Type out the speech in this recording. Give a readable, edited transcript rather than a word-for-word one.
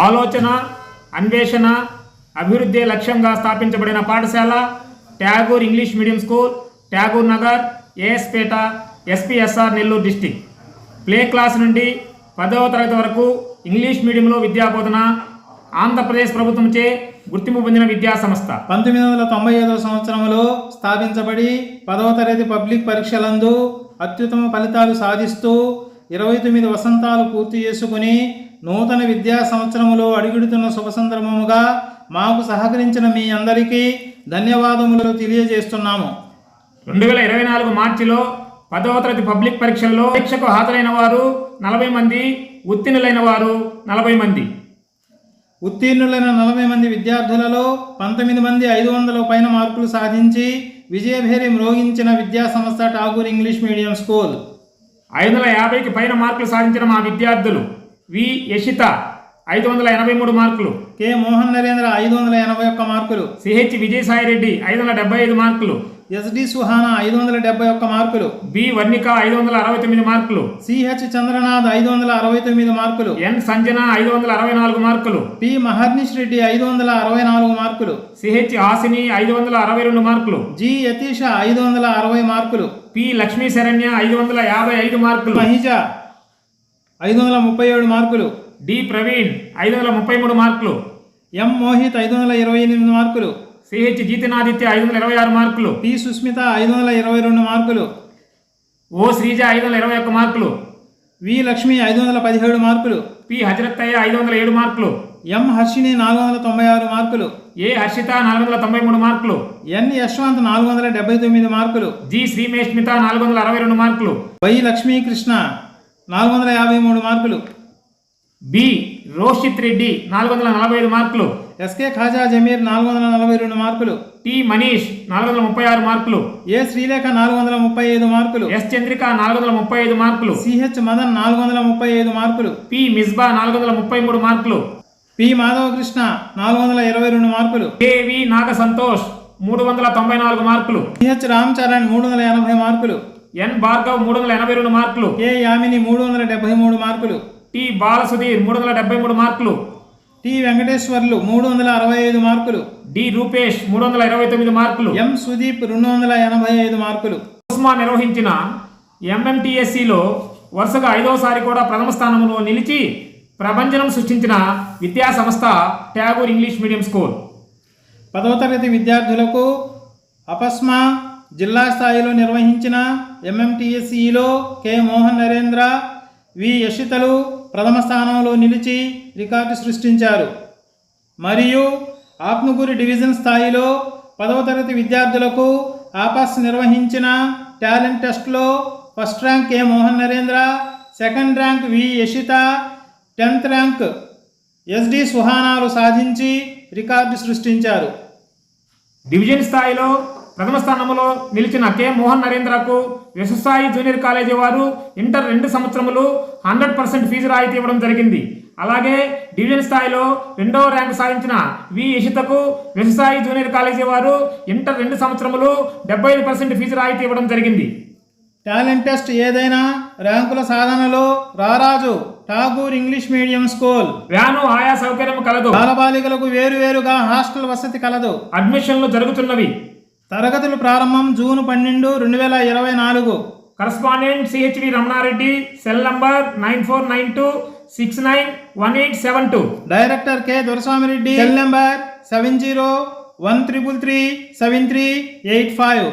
ఆలోచన, అన్వేషణ, అభివృద్ధి లక్ష్యంగా స్థాపించబడిన పాఠశాల Tagore English medium school, Tagore Nagar, AS Peta, SPSR, Nellore district. Play class నుండి 10వ తరగతి వరకు ఇంగ్లీష్ మీడియంలో విద్యాబోధన ఆంధ్రప్రదేశ్ ప్రభుత్వంచే గుర్తింపు పొందిన విద్యా సంస్థ. 1995 సంవత్సరంలో స్థాపించబడి 10వ తరగతి పబ్లిక్ పరీక్షలందు అత్యుత్తమ ఫలితాలు సాధిస్తూ 29 వసంతాలు పూర్తి చేసుకుని నూతన విద్యా సంవత్సరములో అడుగుడుతున్న శుభ సందర్భముగా మాకు సహకరించిన మీ అందరికీ ధన్యవాదములు తెలియజేస్తున్నాము. 2024 మార్చిలో 10వ తరగతి పబ్లిక్ పరీక్షల్లో పరీక్షకు హాజరైన వారు 40 మంది, ఉత్తీర్ణులైన వారు 40 మంది. ఉత్తీర్ణులైన 40 మంది విద్యార్థులలో 19 మంది 500 పైన మార్కులు సాధించి విజయభేరి మ్రోగించిన విద్యా సంస్థ ఠాగూర్ ఇంగ్లీష్ మీడియం స్కూల్. 550కి పైన మార్కులు సాధించిన మా విద్యార్థులు: వి యషిత 583 మార్కులు, కె మోహన్ నరేంద్ర 581 మార్కులు, సిహెచ్ విజయసాయిరెడ్డి 575 మార్కులు, ఎస్డి సుహానా 571 మార్కులు, బి వర్ణిక 569 మార్కులు, సిహెచ్ చంద్రనాథ్ 569 మార్కులు, ఎన్ సంజన 564 మార్కులు, పి మహర్నిష్ రెడ్డి 564 మార్కులు, సిహెచ్ హాసిని 562 మార్కులు, జి యతీష 560 మార్కులు, పి లక్ష్మీ శరణ్య 555 మార్కులు, మహిజ 537 మార్కులు, డి ప్రవీణ్ 533 మార్కులు, ఎం మోహిత్ 528 మార్కులు, సిహెచ్ జీతనాదిత్య 526 మార్కులు, పి సుస్మిత 522 మార్కులు, ఓ శ్రీజ 521 మార్కులు, వి లక్ష్మి 517 మార్కులు, పి హజరత్తయ్య 507 మార్కులు, ఎం హర్షిని 496 మార్కులు, ఏ హర్షిత 493 మార్కులు, ఎన్ యశ్వంత్ 479 మార్కులు, జి శ్రీమేష్మిత 462 మార్కులు, వై లక్ష్మీకృష్ణ 453 మార్కులు, బి రోషిత్ రెడ్డి 445 మార్కులు, ఎస్కే ఖాజా జమీర్ 442 మార్కులు, టి మనీష్ 436 మార్కులు, ఏ శ్రీలేఖ 435 మార్కులు, ఎస్ చంద్రిక 435 మార్కులు, సిహెచ్ మదన్ 435 మార్కులు, పి మిస్బా 433 మార్కులు, పి మాధవకృష్ణ 422 మార్కులు, కెవి నాగ సంతోష్ 394 మార్కులు, సిహెచ్ రామ్ చరణ్ 380 మార్కులు, ఎన్ భార్గవ్ 382 మార్కులు, కె యామిని 373 మార్కులు, టి బాలసుధీర్ 373 మార్కులు, టి వెంకటేశ్వర్లు 365 మార్కులు, డి రూపేష్ 329 మార్కులు, ఎం సుదీప్ 285 మార్కులు. ఉస్మా నిర్వహించిన ఎంఎంటిఎస్సిలో వరుసగా 5వసారి కూడా ప్రథమ స్థానంలో నిలిచి ప్రభంజనం సృష్టించిన విద్యా సంస్థ ట్యాగూర్ ఇంగ్లీష్ మీడియం స్కూల్. 10వ తరగతి విద్యార్థులకు అపస్మా జిల్లా స్థాయిలో నిర్వహించిన ఎంఎంటిఎస్సిలో కె మోహన్ నరేంద్ర, వి యషితలు ప్రథమ స్థానంలో నిలిచి రికార్డు సృష్టించారు. మరియు ఆత్మకూరు డివిజన్ స్థాయిలో 10వ తరగతి విద్యార్థులకు ఆపాస్ నిర్వహించిన టాలెంట్ టెస్ట్లో first rank K Mohan Narendra, second rank V Yashita, 10th rank SD సుహానాలు సాధించి రికార్డు సృష్టించారు. డివిజన్ స్థాయిలో ప్రథమ స్థానంలో నిలిచిన కె మోహన్ నరేంద్రకు యశస్సాయి జూనియర్ కాలేజీ వారు ఇంటర్ 2 సంవత్సరములు 100% ఫీజు రాయితీ ఇవ్వడం జరిగింది. అలాగే డివిజన్ స్థాయిలో 2వ ర్యాంకు సాధించిన వి యషితకు యశస్సాయి జూనియర్ కాలేజీ వారు ఇంటర్ 2 సంవత్సరములు 75% ఫీజు రాయితీ ఇవ్వడం జరిగింది. టాలెంట్ టెస్ట్ ఏదైనా ర్యాంకుల సాధనలో రారాజు Tagore English medium school. Van ఆయా సౌకర్యం కలదు. బాలబాలికలకు వేరువేరుగా హాస్టల్ వసతి కలదు. అడ్మిషన్లు జరుగుతున్నవి. తరగతులు ప్రారంభం June 12, 2024. Correspondent CHV Ramana Reddy, cell number 9492691872. Director K Doraswamy Reddy, cell number 7013337385.